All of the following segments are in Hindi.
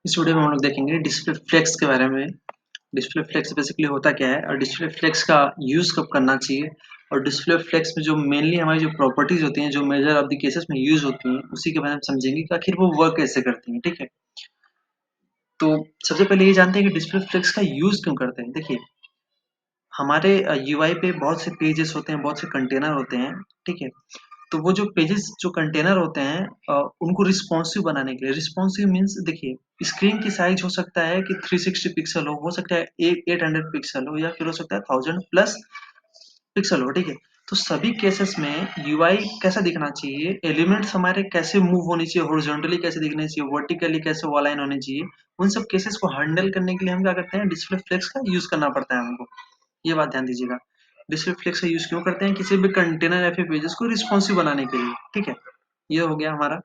इस वीडियो में हम लोग देखेंगे डिस्प्ले फ्लेक्स के बारे में। डिस्प्ले फ्लेक्स बेसिकली होता क्या है और डिस्प्ले फ्लेक्स का यूज़ कब करना चाहिए, और डिस्प्ले फ्लेक्स में जो मेनली हमारी जो प्रॉपर्टीज होती हैं, जो मेजर ऑफ द केसेस में यूज होती हैं, उसी के बारे में समझेंगे कि आखिर वो वर्क कैसे करती हैं। ठीक है, तो सबसे पहले ये जानते हैं कि डिस्प्ले फ्लेक्स का यूज क्यों करते हैं। देखिए, हमारे यूआई पे बहुत से पेजेस होते हैं, बहुत से कंटेनर होते हैं। ठीक है, तो वो जो पेजेस, जो कंटेनर होते हैं, उनको रिस्पॉन्सिव बनाने के लिए, रिस्पॉन्सिव मीन्स देखिए, स्क्रीन की साइज हो सकता है कि 360 पिक्सल हो सकता है 800 पिक्सल हो, या फिर हो सकता है 1000 प्लस पिक्सल हो। ठीक है, तो सभी केसेस में यूआई कैसा दिखना चाहिए, एलिमेंट्स हमारे कैसे मूव होने चाहिए, हॉरिजॉन्टली कैसे दिखने चाहिए, वर्टिकली कैसे वो अलाइन होने चाहिए, उन सब केसेस को हैंडल करने के लिए हम क्या करते हैं, डिस्प्ले फ्लेक्स का यूज करना पड़ता है हमको। ये बात ध्यान दीजिएगा। डिस्प्ले फ्लेक्स का यूज क्यों करते हैं, किसी भी कंटेनर या फिर पेजेस को रिस्पॉन्सिव बनाने के लिए। ठीक है, ये हो गया हमारा।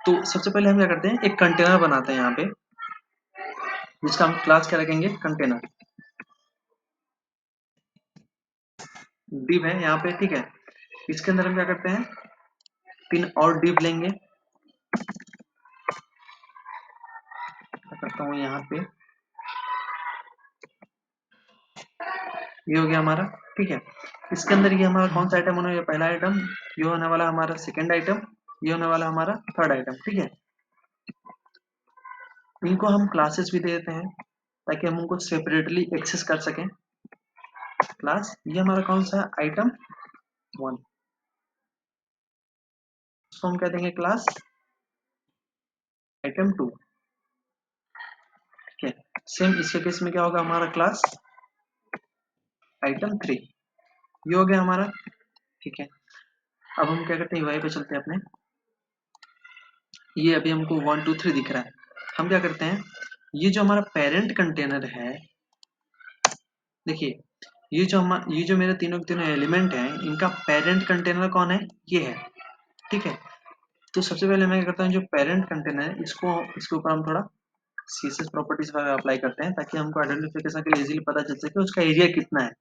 तो सबसे पहले हम क्या करते हैं, एक कंटेनर बनाते हैं यहाँ पे, जिसका हम क्लास क्या रखेंगे, कंटेनर। डिव है यहाँ पे। ठीक है, इसके अंदर हम क्या करते हैं, 3 और डिव लेंगे। क्या करता हूँ यहाँ पे, ये हो गया हमारा। ठीक है, इसके अंदर ये हमारा कौन सा आइटम होना है, पहला आइटम, ये होने वाला हमारा सेकंड आइटम, ये होने वाला हमारा थर्ड आइटम। ठीक है, इनको हम क्लासेस भी दे देते हैं ताकि हम उनको सेपरेटली एक्सेस कर सकें। क्लास, ये हमारा कौन सा आइटम 1, इसको हम कह देंगे क्लास आइटम 2। ठीक है, सेम इसके केस में क्या होगा, हमारा क्लास आइटम 3। ये हो गया हमारा। ठीक है, अब हम क्या करते हैं, यूआई पे चलते हैं अपने। ये अभी हमको 1 2 3 दिख रहा है। हम क्या करते हैं, ये जो हमारा पेरेंट कंटेनर है, देखिए, ये जो मेरे तीनों के तीनों एलिमेंट हैं, इनका पेरेंट कंटेनर कौन है, ये है। ठीक है, तो सबसे पहले मैं क्या करता हूँ, जो पेरेंट कंटेनर है, इसको, इसके ऊपर हम थोड़ा सीएसएस प्रॉपर्टीज वगैरह अप्लाई करते हैं ताकि हमको आइडेंटिफिकेशन के लिए इजीली पता चल सके उसका एरिया कितना है।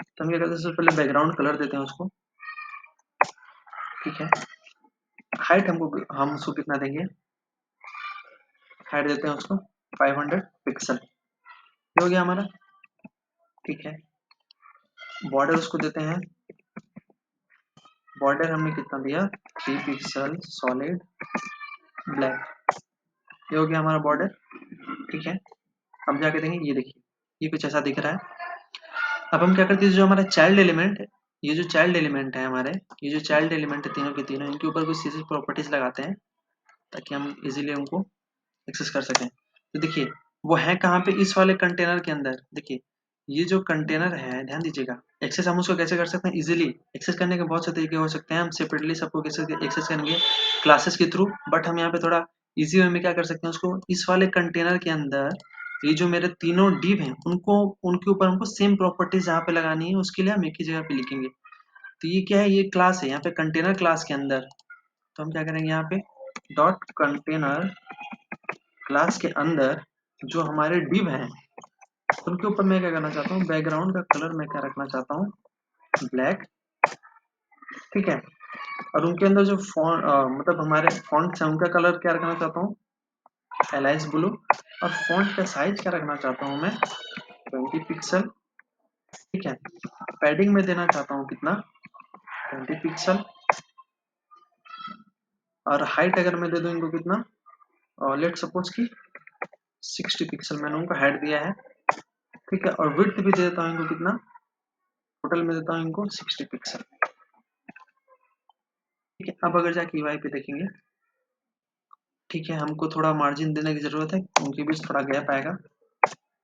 तो हम क्या करते हैं, सबसे पहले बैकग्राउंड कलर देते हैं उसको। ठीक है, हाइट हम उसको कितना देंगे, हाइट देते हैं उसको 500 पिक्सल। ये हो गया हमारा। ठीक है, बॉर्डर उसको देते हैं, बॉर्डर हमने कितना दिया, 3 पिक्सल सॉलिड ब्लैक। ये हो गया हमारा बॉर्डर। ठीक है, अब जाके देंगे, ये देखिए, ये कुछ ऐसा दिख रहा है। अब हम क्या करते हैं, जो हमारा चाइल्ड एलिमेंट है, ये जो चाइल्ड एलिमेंट है हमारे, ये जो चाइल्ड एलिमेंट है तीनों के तीनों, इनके ऊपर कुछ सीएसएस प्रॉपर्टीज लगाते हैं ताकि हम इजीली उनको एक्सेस कर सकें। तो देखिए, वो है कहाँ पे, इस वाले कंटेनर के अंदर। देखिए, ये जो कंटेनर है, ध्यान दीजिएगा, एक्सेस हम उसको कैसे कर सकते हैं, इजीली एक्सेस करने के बहुत से तरीके हो सकते हैं। हम सेपरेटली सबको कैसे एक्सेस करेंगे, क्लासेस के थ्रू, बट हम यहाँ पे थोड़ा इजी वे में क्या कर सकते हैं, उसको इस वाले कंटेनर के अंदर, ये जो मेरे तीनों डिव हैं, उनको, उनके ऊपर हमको सेम प्रॉपर्टीज जहाँ पे लगानी है, उसके लिए हम एक ही जगह पे लिखेंगे। तो ये क्या है, ये क्लास है, यहाँ पे कंटेनर क्लास के अंदर। तो हम क्या करेंगे, यहाँ पे डॉट कंटेनर क्लास के अंदर जो हमारे डिव हैं, उनके ऊपर मैं क्या करना चाहता हूँ, बैकग्राउंड का कलर मैं क्या रखना चाहता हूँ, ब्लैक। ठीक है, और उनके अंदर जो फॉन्ट, मतलब हमारे फॉन्ट्स हैं, उनका कलर क्या रखना चाहता हूँ, एलाइस ब्लू। और फॉन्ट का साइज क्या रखना चाहता हूँ मैं, 20 पिक्सल। ठीक है, पैडिंग में देना चाहता हूँ कितना, 20 पिक्सल। और हाइट अगर मैं दे दूँ इनको कितना, लेट सपोज की 60 पिक्सल मैंने उनको हाइट दिया है। ठीक है, और विड्थ भी दे देता हूँ इनको कितना, टोटल में देता हूँ इनको 60 पिक्सल। ठीक है, अब अगर जाके यूआई पे देखेंगे, ठीक है, हमको थोड़ा मार्जिन देने की जरूरत है, उनके बीच थोड़ा गैप आएगा।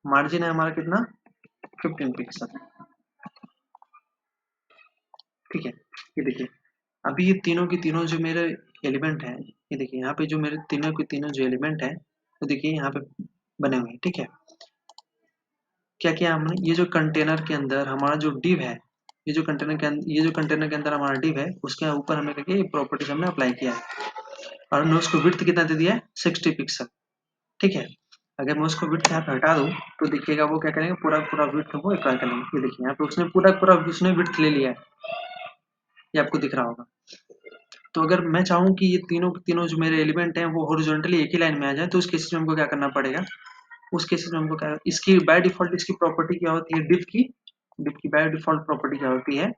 मार्जिन है हमारा कितना, 15 पिक्सल। ठीक है, ये देखिए, अभी ये तीनों की तीनों जो मेरे एलिमेंट हैं, ये देखिए यहाँ पे जो मेरे तीनों के तीनों जो एलिमेंट हैं, तो देखिए यहाँ पे बने हुए हैं। ठीक है, क्या किया हमने, ये जो कंटेनर के अंदर हमारा जो डिव है, ये जो कंटेनर के अंदर, ये जो कंटेनर के अंदर हमारा डिव है, उसके ऊपर हमने क्या किया, प्रॉपर्टीज हमने अप्लाई किया है। और हमने उसको विड्थ कितना दे दिया है, 60 पिक्सल। ठीक है, अगर मैं उसको विड्थ यहाँ पे हटा दूँ, तो देखिएगा वो क्या करेंगे, पूरा पूरा विड्थ वो एक्वायर कर लेंगे। ये देखिए, यहाँ पे उसने पूरा पूरा उसने विड्थ ले लिया है, ये आपको दिख रहा होगा। तो अगर मैं चाहूँ कि ये तीनों के तीनों जो मेरे एलिमेंट हैं वो हॉरिजॉन्टली एक ही लाइन में आ जाए, तो उस केसेस में हमको क्या करना पड़ेगा, उस केसेस में हमको क्या, इसकी बाय डिफॉल्ट इसकी प्रॉपर्टी क्या होती है, डिफ की बाय डिफॉल्ट प्रॉपर्टी क्या होती है,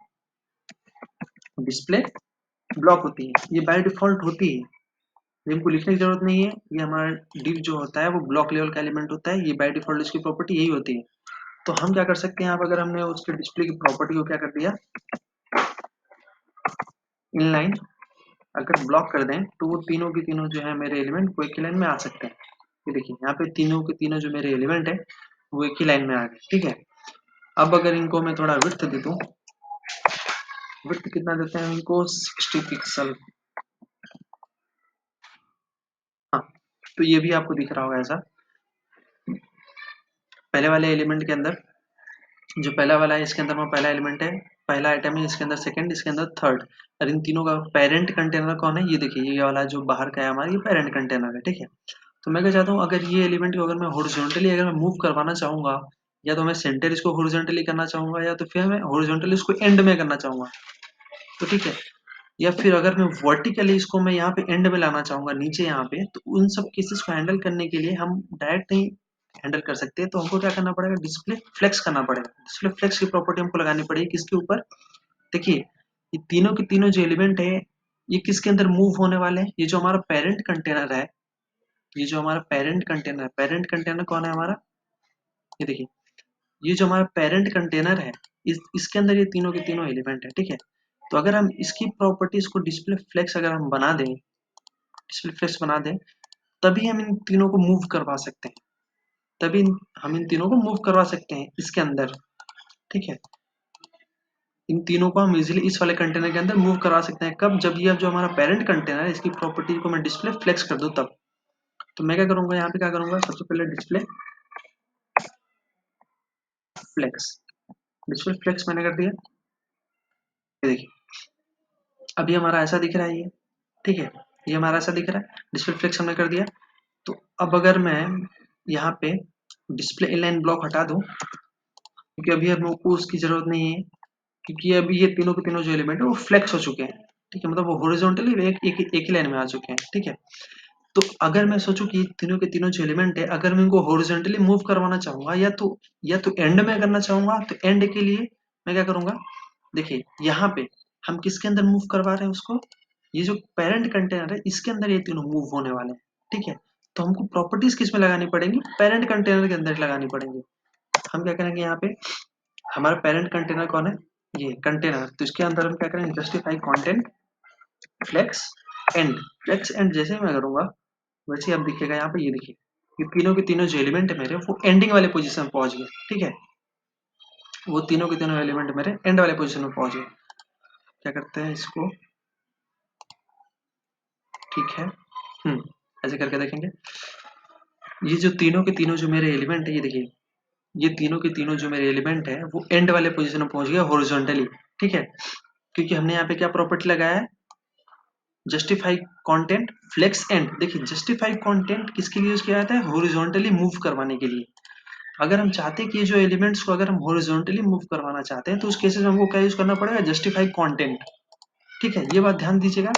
डिस्प्ले ब्लॉक होती है। ये बाय डिफॉल्ट होती है, ये हमको लिखने की जरूरत नहीं है। ये हमारा डिफ जो होता है वो ब्लॉक लेवल का एलिमेंट होता है, ये बाय डिफॉल्ट इसकी प्रॉपर्टी यही होती है। तो हम क्या कर सकते हैं, आप अगर हमने उसके डिस्प्ले की प्रॉपर्टी को क्या कर दिया, इनलाइन अगर ब्लॉक कर दें, तो वो तीनों के तीनों जो है मेरे एलिमेंट वो एक ही लाइन में आ सकते हैं। ये देखिए यहाँ पे तीनों के तीनों जो मेरे एलिमेंट है वो एक ही लाइन में आ गए, ठीक है। अब अगर इनको मैं थोड़ा विड्थ दे दूं, विड्थ कितना देते हैं इनको, 60 पिक्सल। हाँ, तो ये भी आपको दिख रहा होगा ऐसा, पहले वाले एलिमेंट के अंदर जो पहला वाला है इसके अंदर वो पहला एलिमेंट है, पहला आइटम है, इसके अंदर सेकंड, इसके अंदर थर्ड, और इन तीनों का पेरेंट कंटेनर कौन है, ये देखिए ये वाला जो बाहर का है हमारा, ये पेरेंट कंटेनर है, ठीक है। तो मैं क्या चाहता हूँ, अगर ये एलिमेंट को अगर मैं हॉरिजॉन्टली अगर मैं मूव करवाना चाहूंगा, या तो मैं सेंटर इसको हॉरिजॉन्टली करना चाहूंगा, या तो फिर मैं हॉरिजॉन्टली इसको एंड में करना चाहूंगा, तो ठीक है। या फिर अगर मैं वर्टिकली इसको मैं यहाँ पे एंड में लाना चाहूंगा, नीचे यहाँ पे, तो उन सब केसेस को हैंडल करने के लिए हम डायरेक्ट नहीं हैंडल कर सकते, तो हमको क्या करना पड़ेगा, डिस्प्ले फ्लेक्स करना पड़ेगा। डिस्प्ले फ्लेक्स की प्रॉपर्टी हमको लगानी पड़ेगी किसके ऊपर, देखिए ये तीनों के तीनों जो एलिमेंट है ये किसके अंदर मूव होने वाले हैं, ये जो हमारा पेरेंट कंटेनर है, ये जो हमारा पेरेंट कंटेनर कौन है हमारा, ये देखिए ये जो हमारा पेरेंट कंटेनर है, इसके अंदर ये तीनों के तीनों एलिमेंट है, ठीक है। तो अगर हम इसकी प्रॉपर्टीज को डिस्प्ले फ्लेक्स अगर हम बना दें, डिस्प्ले फ्लेक्स बना दें, तभी हम इन तीनों को मूव करवा सकते हैं, तभी हम इन तीनों को मूव करवा सकते हैं इसके अंदर, ठीक है। इन तीनों को हम इजीली इस वाले कंटेनर के अंदर मूव करवा सकते हैं, कब, जब ये जो हमारा पेरेंट कंटेनर है इसकी प्रॉपर्टी को मैं डिस्प्ले फ्लेक्स कर दूं तब। तो मैं क्या करूंगा, यहाँ पे क्या करूंगा, सबसे पहले डिस्प्ले फ्लेक्स, डिस्प्ले फ्लेक्स मैंने कर दिया, ये देखिए अभी हमारा ऐसा दिख रहा है ये, ठीक है, ये हमारा ऐसा दिख रहा है, डिस्प्ले फ्लेक्स हमने कर दिया। तो अब अगर मैं यहाँ पे डिस्प्ले इनलाइन ब्लॉक हटा दूं, क्योंकि अभी हमको उसकी जरूरत नहीं है, क्योंकि अभी ये तीनों के तीनों जो एलिमेंट है वो फ्लेक्स हो चुके हैं, ठीक है, मतलब वो हॉरिजॉन्टली एक ही लाइन में आ चुके हैं, ठीक है। तो अगर मैं सोचूं कि तीनों के तीनों जो एलिमेंट है अगर मैं इनको हॉरिजॉन्टली मूव करवाना चाहूंगा, या तो एंड में करना चाहूंगा, तो एंड के लिए मैं क्या करूंगा, देखिए यहाँ पे हम किसके अंदर मूव करवा रहे हैं उसको, ये जो पेरेंट कंटेनर है इसके अंदर ये तीनों मूव होने वाले हैं, ठीक है। तो हमको प्रॉपर्टीज किस में लगानी पड़ेंगी, पेरेंट कंटेनर के अंदर लगानी पड़ेंगी। हम क्या करेंगे, यहाँ पे हमारा पेरेंट कंटेनर कौन है, ये कंटेनर, तो इसके अंदर हम क्या करेंगे, justify content flex end, flex end जैसे ही मैं करूंगा वैसे अब दिखेगा यहाँ पे, ये देखिए ये तीनों के तीनों जो एलिमेंट है मेरे वो एंडिंग वाले पोजीशन में पहुंच गए, ठीक है, वो तीनों के तीनों एलिमेंट मेरे एंड वाले पोजीशन में पहुंच गए। क्या करते हैं इसको, ठीक है, ऐसे करके देखेंगे, ये जो तीनों के तीनों जो मेरे एलिमेंट है, ये देखिए ये तीनों के तीनों जो मेरे एलिमेंट है वो एंड वाले पोजीशन में पहुंच गया हॉरिजॉन्टली, ठीक है, क्योंकि हमने यहाँ पे क्या प्रॉपर्टी लगाया है, जस्टिफाई कंटेंट फ्लेक्स एंड। देखिए जस्टिफाई कंटेंट किसके लिए यूज किया जाता है, हॉरिजॉन्टली मूव करवाने के लिए। अगर हम चाहते हैं कि ये जो एलिमेंट्स को अगर हम हॉरिजॉन्टली मूव करवाना चाहते हैं, तो उस केसेस में हमको क्या यूज करना पड़ेगा, जस्टिफाई कंटेंट, ठीक है, ये बात ध्यान दीजिएगा।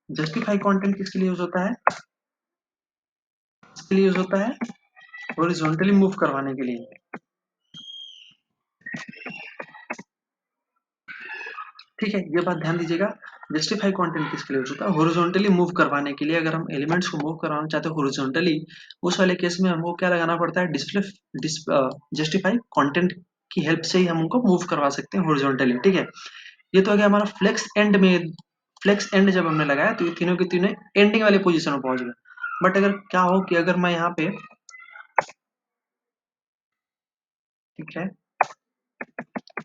जस्टिफाई कंटेंट किसके लिए यूज होता है, इसके लिए यूज होता है हॉरिजॉन्टली मूव करवाने के लिए, ठीक है, ये बात ध्यान दीजिएगा। जस्टिफाई कंटेंट किसके लिए यूज होता है, हॉरिजॉन्टली मूव करवाने के लिए। अगर हम एलिमेंट्स को मूव करवाना चाहते हैं हॉरिजॉन्टली, उस वाले केस में हमको क्या लगाना पड़ता है, जस्टिफाई कंटेंट की हेल्प से ही हम उनको मूव करवा सकते हैं हॉरिजॉन्टली, ठीक है। ये तो आ गया हमारा फ्लेक्स एंड में, फ्लेक्स एंड जब हमने लगाया तो ये तीनों के तीनों एंडिंग वाले पोजीशन में पहुंच गए। बट अगर क्या हो कि अगर मैं यहाँ पे, ठीक है,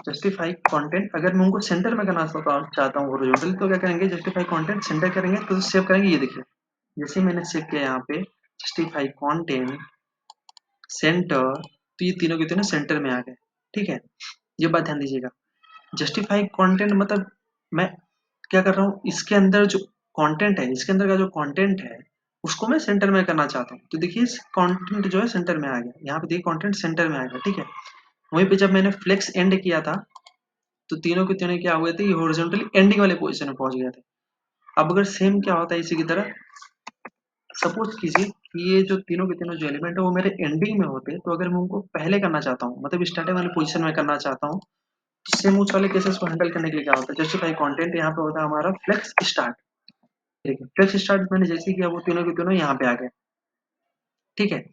जस्टिफाई कंटेंट अगर मैं उनको सेंटर में करना चाहता हूँ हॉरिजॉन्टली, तो क्या करेंगे, जस्टिफाई कंटेंट सेंटर करेंगे, तो सेव करेंगे, ये देखिए जैसे मैंने सेव किया यहाँ पे जस्टिफाई कंटेंट सेंटर, तो ये तीनों के तीनों सेंटर में आ गए, ठीक है। ये बात ध्यान दीजिएगा, जस्टिफाई कंटेंट मतलब मैं क्या कर रहा हूँ, इसके अंदर जो कंटेंट है, इसके अंदर का जो कंटेंट है उसको मैं सेंटर में करना चाहता हूँ, तो देखिए कंटेंट जो है सेंटर में आ गया, यहाँ पे देखिए कंटेंट सेंटर में आ गया, ठीक है। वहीं पे जब मैंने फ्लेक्स एंड किया था तो तीनों के तीनों क्या हुए थे, ये हॉरिजॉन्टली एंडिंग वाले पोजीशन में पहुंच गए थे। अब अगर सेम क्या होता है इसी की तरह, सपोज कीजिए कि ये जो तीनों के तीनों जो एलिमेंट है वो मेरे एंडिंग में होते, तो अगर मैं उनको पहले करना चाहता हूँ, मतलब स्टार्टिंग वाली पोजीशन में करना चाहता हूँ, तो सेम उस वाले केसेस को हैंडल करने के लिए क्या होता है, जस्टिफाई कंटेंट यहाँ पे होता है हमारा फ्लेक्स स्टार्ट। ठीक है, फ्लेक्स स्टार्ट मैंने जैसे किया वो तीनों के तीनों यहाँ पे आ गए। ठीक है,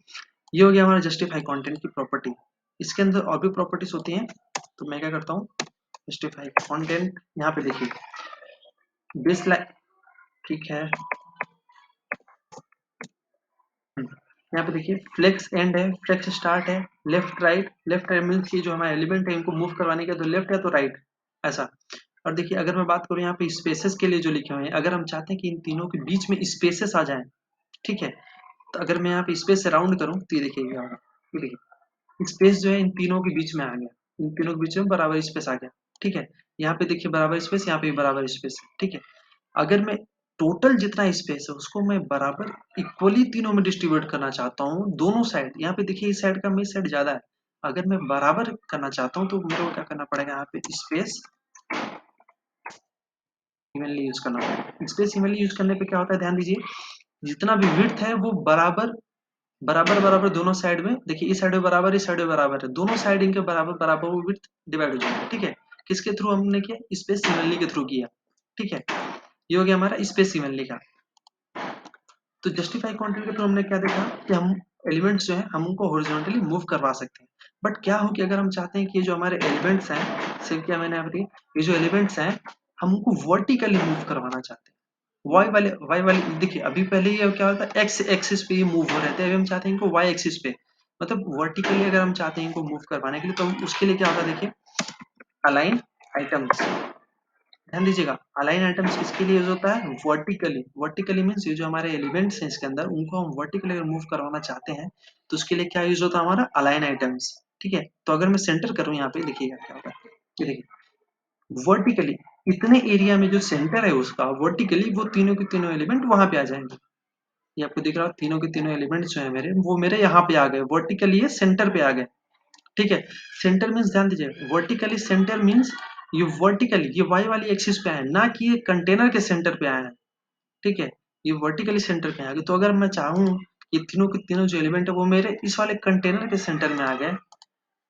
ये हो गया हमारा जस्टिफाई कंटेंट की प्रॉपर्टी। इसके अंदर और भी प्रॉपर्टीज होती हैं, तो मैं क्या करता हूँ, जस्टिफाई कंटेंट यहाँ पे देखिए बेस लाइन। ठीक है, यहाँ पे देखिए फ्लेक्स एंड है, फ्लेक्स स्टार्ट है, left right, left right means ये जो हमारा एलिमेंट है इनको मूव करवाने के तो लेफ्ट है तो राइट, ऐसा। और देखिए अगर मैं बात करूँ यहाँ पे स्पेसेस के लिए जो लिखे हुए हैं, अगर हम चाहते हैं कि इन तीनों के बीच में स्पेसेस आ जाएं, ठीक है, तो अगर मैं यहाँ पे स्पेस से राउंड करूँ तो ये देखिए क्या होगा, ये देखिए स्पेस जो है इन तीनों के बीच में आ गया, इन तीनों के बीच में बराबर स्पेस आ गया। ठीक है, यहाँ पे देखिए बराबर स्पेस, यहाँ पे भी बराबर स्पेस। ठीक है, अगर मैं टोटल जितना स्पेस है उसको मैं बराबर इक्वली तीनों में डिस्ट्रीब्यूट करना चाहता हूँ, दोनों साइड, यहाँ पे देखिए इस साइड कम इस साइड ज्यादा है, अगर मैं बराबर करना चाहता हूँ तो मेरे को क्या करना पड़ेगा, यहाँ पे स्पेस इवनली यूज करना पड़ेगा। स्पेस इवनली यूज करने पे क्या होता है, ध्यान दीजिए, जितना भी विड्थ है वो बराबर बराबर बराबर दोनों साइड में, देखिए इस साइड में बराबर, इस साइड में बराबर है, दोनों साइड इनके बराबर बराबर वो विड्थ डिवाइड हो जाएगा। ठीक है, किसके थ्रू हमने किया, स्पेस इवनली के थ्रू किया। ठीक है, ये हो गया हमारा स्पेस इवनली का। तो जस्टिफाई कंटेंट के थ्रू हमने क्या देखा कि हम एलिमेंट्स जो है हम उनको हॉरिजॉन्टली मूव करवा सकते हैं। बट क्या हो कि अगर हम चाहते हैं कि ये जो हमारे एलिमेंट्स हैं, सिर्फ क्या मैंने आपकी, ये जो एलिमेंट्स हैं हम उनको वर्टिकली मूव करवाना चाहते हैं, वाई वाले देखिए अभी पहले ये क्या होता है, एक्स एक्सिस पे ये मूव हो रहे थे, अभी हम चाहते हैं इनको वाई एक्सिस पे, मतलब वर्टिकली अगर हम चाहते हैं इनको मूव करवाने के लिए, तो उसके लिए क्या होता है, देखिए अलाइन आइटम्स, ध्यान दीजिएगा, अलाइन आइटम्स किसके लिए यूज होता है, वर्टिकली। वर्टिकली मींस ये जो हमारे एलिमेंट्स हैं इसके अंदर उनको हम वर्टिकली अगर मूव करवाना चाहते हैं तो उसके लिए क्या यूज होता है, हमारा अलाइन आइटम्स। ठीक है, तो अगर मैं सेंटर करूं यहाँ पे देखिएगा क्या होता है, ये देखिए वर्टिकली इतने एरिया में जो सेंटर है उसका वर्टिकली वो तीनों के तीनों एलिमेंट वहां पे आ जाएंगे। ये आपको दिख रहा है, तीनों के तीनों एलिमेंट्स जो है मेरे वो मेरे यहाँ पे आ गए, वर्टिकली ये सेंटर पे आ गए। ठीक है, सेंटर मीन्स ध्यान दीजिए, वर्टिकली सेंटर मीन्स ये वर्टिकली ये वाई वाली एक्सिस पे है, ना कि ये कंटेनर के सेंटर पे आए हैं। ठीक है, ये वर्टिकली सेंटर पे आ गए, तो अगर मैं चाहूँ ये तीनों के तीनों जो एलिमेंट है वो मेरे इस वाले कंटेनर के सेंटर में आ गए,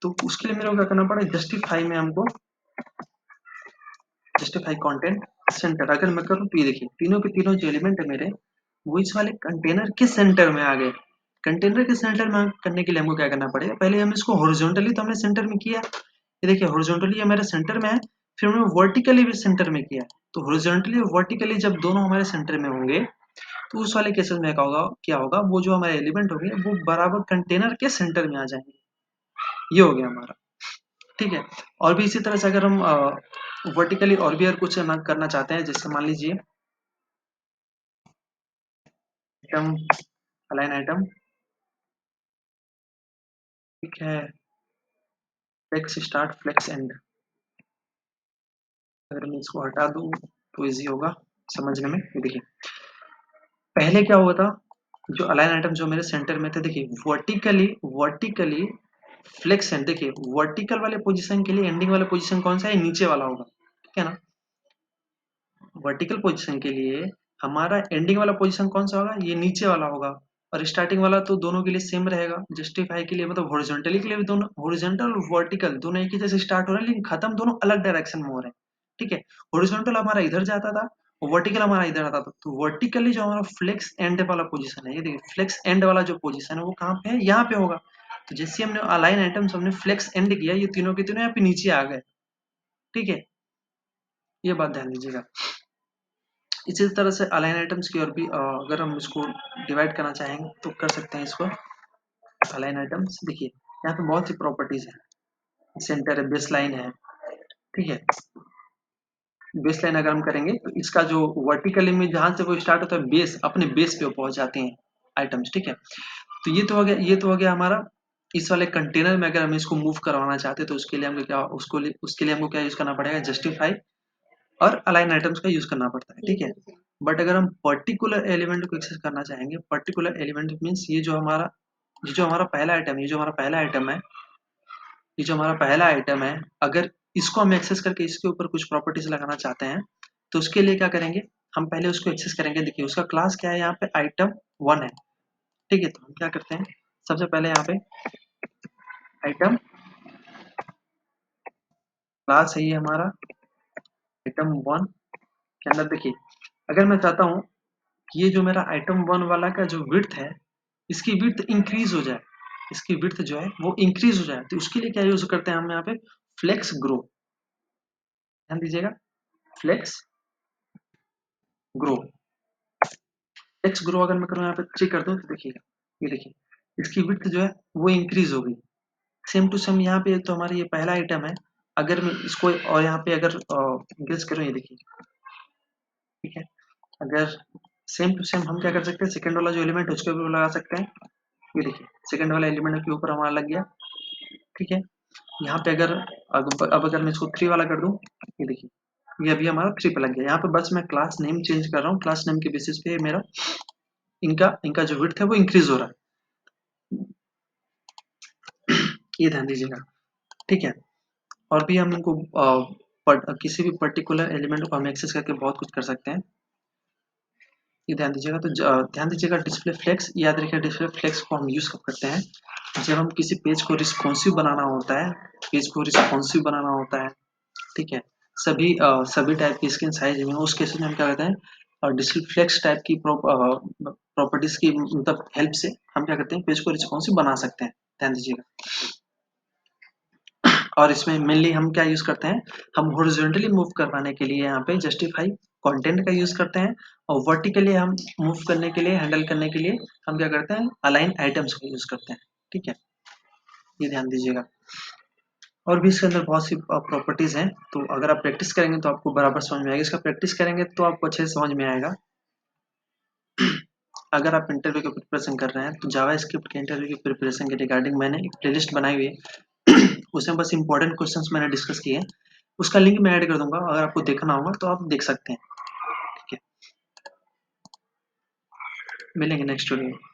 तो उसके लिए मेरे को क्या करना पड़ेगा, जस्टिफाई में हमको जस्टिफाई कंटेंट सेंटर अगर मैं करूँ तो ये देखिए तीनों के तीनों जो एलिमेंट है मेरे वो इस वाले कंटेनर के सेंटर में आ गए। कंटेनर के सेंटर में करने के लिए हमको क्या करना पड़ेगा, पहले हम इसको हॉरिजॉन्टली तो हमने सेंटर में किया, ये देखिए हॉरिजॉन्टली ये मेरे सेंटर में है, फिर हमने वर्टिकली भी सेंटर में किया, तो हॉरिजॉन्टली और वर्टिकली जब दोनों हमारे सेंटर में होंगे तो उस वाले केसेस में क्या होगा, वो जो हमारे एलिमेंट होंगे वो बराबर कंटेनर के सेंटर में आ जाएंगे। ये हो गया हमारा। ठीक है, और भी इसी तरह से अगर हम वर्टिकली और भी अगर कुछ ना करना चाहते हैं, जैसे मान लीजिए आइटम अलाइन आइटम, ठीक है, फ्लेक्स स्टार्ट फ्लेक्स एंड, अगर मैं इसको हटा दूं तो इजी होगा समझने में। ये देखिए पहले क्या हुआ था, जो अलाइन आइटम जो मेरे सेंटर में थे, देखिए वर्टिकली वर्टिकली फ्लेक्स एंड, देखिए वर्टिकल वाले पोजीशन के लिए एंडिंग वाला पोजीशन कौन सा है, नीचे वाला होगा। ठीक है ना, वर्टिकल पोजीशन के लिए हमारा एंडिंग वाला पोजीशन कौन सा होगा, ये नीचे वाला होगा, और स्टार्टिंग वाला तो दोनों के लिए सेम रहेगा। जस्टिफाई के लिए मतलब हॉरिजॉन्टली के लिए भी दोनों, हॉरिजॉन्टल और वर्टिकल दोनों एक ही जैसे स्टार्ट हो रहे हैं लेकिन खत्म दोनों अलग डायरेक्शन में हो रहे हैं। ठीक है, हॉरिजॉन्टल हमारा इधर जाता था और वर्टिकल हमारा इधर आता था, तो वर्टिकली जो हमारा फ्लेक्स एंड वाला पोजीशन है, ये देखिए फ्लेक्स एंड वाला जो पोजीशन है वो कहाँ पे है, यहाँ पे होगा। तो जैसे हमने अलाइन आइटम्स हमने फ्लेक्स एंड किया, ये तीनों के तीनों यहाँ पे नीचे आ गए। ठीक है, ये बात ध्यान दीजिएगा। इसी तरह से अलाइन आइटम्स की और भी अगर हम इसको डिवाइड करना चाहेंगे तो कर सकते हैं इसको। अलाइन आइटम्स देखिए यहाँ पे बहुत सी प्रॉपर्टीज है, सेंटर है, बेस लाइन है। ठीक है, बेस लाइन अगर हम करेंगे तो इसका जो वर्टिकली में जहां से वो स्टार्ट होता है बेस, अपने बेस पे पहुंच जाते हैं आइटम्स। ठीक है, तो ये तो हो गया, ये तो हो गया हमारा इस वाले कंटेनर में अगर हम इसको मूव करवाना चाहते हैं तो उसके लिए हमको क्या, उसके लिए हमको क्या यूज करना पड़ेगा, जस्टिफाई और अलाइन आइटम्स का यूज करना पड़ता है। ठीक है, बट अगर हम पर्टिकुलर एलिमेंट को एक्सेस करना चाहेंगे, पर्टिकुलर एलिमेंट मीन्स ये जो हमारा पहला आइटम है, ये जो हमारा पहला आइटम है, ये जो हमारा पहला आइटम है, अगर इसको हम एक्सेस करके इसके ऊपर कुछ प्रॉपर्टीज लगाना चाहते हैं तो उसके लिए क्या करेंगे, हम पहले उसको एक्सेस करेंगे। देखिए उसका क्लास क्या है, यहाँ पे आइटम 1 है, ठीक है। तो हम क्या करते हैं, सबसे पहले यहाँ पे आइटम क्लास है ये हमारा आइटम 1 के अंदर। देखिए अगर मैं चाहता हूँ कि ये जो मेरा आइटम 1 वाला का जो विड्थ है, इसकी विड्थ इंक्रीज हो जाए, इसकी विड्थ जो है वो इंक्रीज हो जाए, तो उसके लिए क्या यूज करते हैं हम यहाँ पे, फ्लेक्स ग्रो। ध्यान दीजिएगा, फ्लेक्स ग्रो। फ्लेक्स ग्रो अगर मैं करूँ यहाँ पे चेक करता हूँ तो देखिएगा, ये देखिए इसकी विड्थ जो है वो इंक्रीज हो गई। सेम टू सेम यहाँ पे तो हमारा ये पहला आइटम है, अगर मैं इसको और यहाँ पे अगर इंक्रीज करूँ, ये देखिए, ठीक है। अगर सेम टू सेम हम क्या कर सकते हैं, सेकंड वाला जो एलिमेंट है उसके ऊपर लगा सकते हैं। ये देखिए सेकंड वाला एलिमेंट के ऊपर हमारा लग गया, ठीक है। यहाँ पे अगर अब अगर मैं इसको 3 वाला कर दूं, ये देखिए ये अभी हमारा 3 पे लग गया। यहाँ पे बस मैं क्लास नेम चेंज कर रहा हूँ, क्लास नेम के बेसिस पे मेरा इनका इनका जो विड्थ है वो इंक्रीज हो रहा है। ये ध्यान दीजिएगा, ठीक है। और भी हम इनको किसी भी पर्टिकुलर एलिमेंट को हम एक्सेस करके बहुत कुछ कर सकते हैं। ये ध्यान दीजिएगा, तो ध्यान दीजिएगा डिस्प्ले फ्लेक्स, याद रखिए डिस्प्ले फ्लेक्स को हम यूज कब करते हैं, जब हम किसी पेज को रिस्पॉन्सिव बनाना होता है, पेज को रिस्पॉन्सिव बनाना होता है, ठीक है। सभी टाइप की स्क्रीन साइज में, उस केस में हम क्या करते हैं, और डिस्प्ले फ्लेक्स टाइप की प्रॉपर्टीज की मतलब हेल्प से हम क्या करते हैं, पेज को रिस्पॉन्सिव बना सकते हैं। ध्यान दीजिएगा, और इसमें मेनली हम क्या यूज करते हैं, हम हॉरिजॉन्टली मूव करवाने के लिए यहाँ पे जस्टिफाई कंटेंट का यूज करते हैं, और वर्टिकली हम मूव करने के लिए, हैंडल करने के लिए हम क्या करते हैं, अलाइन आइटम्स का यूज करते हैं, ठीक है। ये ध्यान दीजिएगा, और भी इसके अंदर बहुत सी प्रॉपर्टीज हैं, तो अगर आप प्रैक्टिस करेंगे तो आपको बराबर समझ में आएगा। इसका प्रैक्टिस करेंगे तो आपको अच्छे से समझ में आएगा। अगर आप इंटरव्यू की प्रिपरेशन कर रहे हैं तो जावास्क्रिप्ट के इंटरव्यू की प्रिपरेशन के रिगार्डिंग मैंने एक प्लेलिस्ट बनाई हुई है। उसमें बस इंपॉर्टेंट क्वेश्चंस मैंने डिस्कस किए हैं, उसका लिंक मैं ऐड कर दूंगा, अगर आपको देखना होगा तो आप देख सकते हैं, ठीक है। मिलेंगे नेक्स्ट वीडियो में।